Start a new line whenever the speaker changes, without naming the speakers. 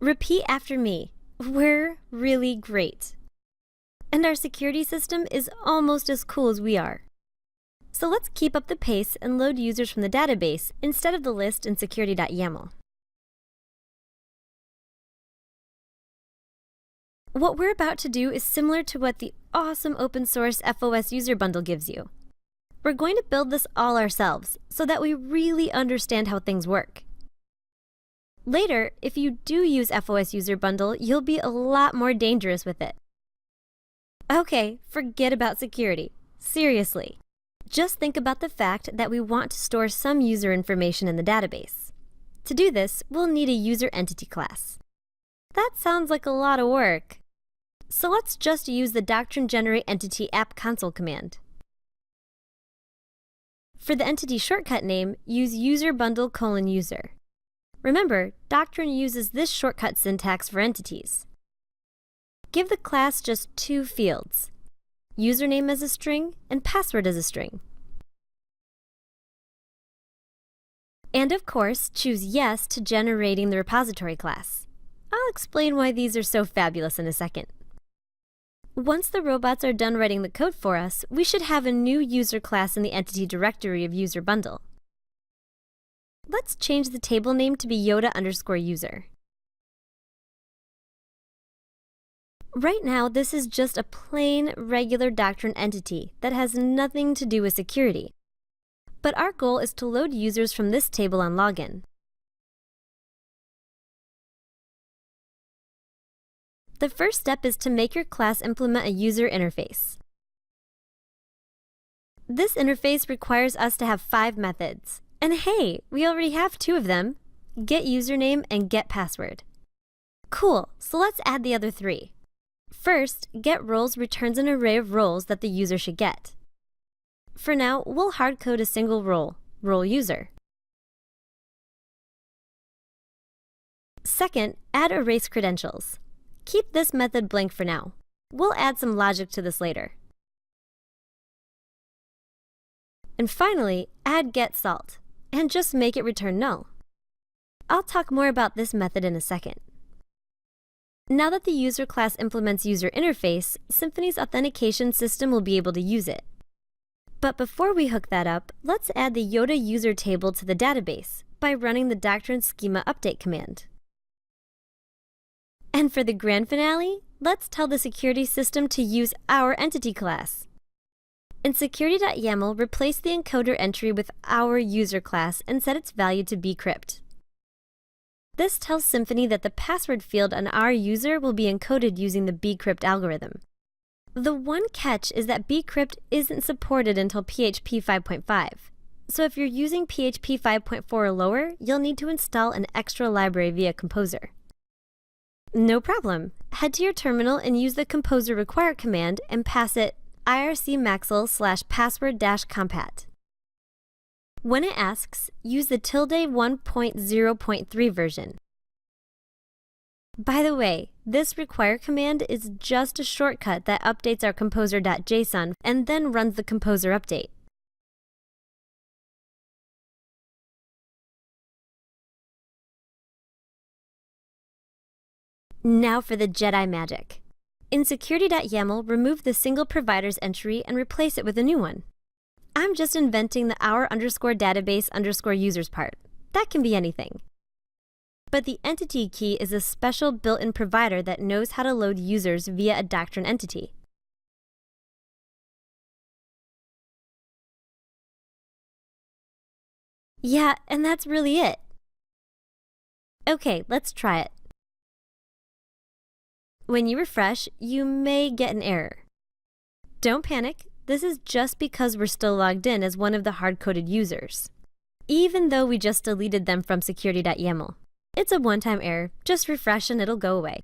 Repeat after me. We're really great. And our security system is almost as cool as we are. So let's keep up the pace and load users from the database instead of the list in security.yaml. What we're about to do is similar to what the awesome open source FOS user bundle gives you. We're going to build this all ourselves so that we really understand how things work. Later, if you do use FOS user bundle, you'll be a lot more dangerous with it. Okay, forget about security. Seriously. Just think about the fact that we want to store some user information in the database. To do this, we'll need a user entity class. That sounds like a lot of work. So let's just use the doctrine generate entity app console command. For the entity shortcut name, use user bundle :user. Remember, Doctrine uses this shortcut syntax for entities. Give the class just two fields, username as a string and password as a string. And of course, choose yes to generating the repository class. I'll explain why these are so fabulous in a second. Once the robots are done writing the code for us, we should have a new user class in the entity directory of user bundle. Let's change the table name to be Yoda_user. Right now, this is just a plain, regular Doctrine entity that has nothing to do with security. But our goal is to load users from this table on login. The first step is to make your class implement a user interface. This interface requires us to have 5 methods. And hey, we already have 2 of them, getUsername and getPassword. Cool, so let's add the other 3. First, getRoles returns an array of roles that the user should get. For now, we'll hardcode a single role, roleUser. Second, add erase credentials. Keep this method blank for now. We'll add some logic to this later. And finally, add getSalt, and just make it return null. I'll talk more about this method in a second. Now that the user class implements user interface, Symfony's authentication system will be able to use it. But before we hook that up, let's add the Yoda user table to the database by running the Doctrine schema update command. And for the grand finale, let's tell the security system to use our entity class. In security.yaml, replace the encoder entry with our user class and set its value to bcrypt. This tells Symfony that the password field on our user will be encoded using the bcrypt algorithm. The one catch is that bcrypt isn't supported until PHP 5.5. So if you're using PHP 5.4 or lower, you'll need to install an extra library via Composer. No problem. Head to your terminal and use the composer require command and pass it ircmaxl/password-compat. When it asks, use the ~1.0.3 version. By the way, this require command is just a shortcut that updates our composer.json and then runs the composer update. Now for the Jedi magic. In security.yaml, remove the single providers entry and replace it with a new one. I'm just inventing the our_database_users part. That can be anything. But the entity key is a special built-in provider that knows how to load users via a Doctrine entity. Yeah, and that's really it. Okay, let's try it. When you refresh, you may get an error. Don't panic, this is just because we're still logged in as one of the hard-coded users, even though we just deleted them from security.yaml. It's a one-time error, just refresh and it'll go away.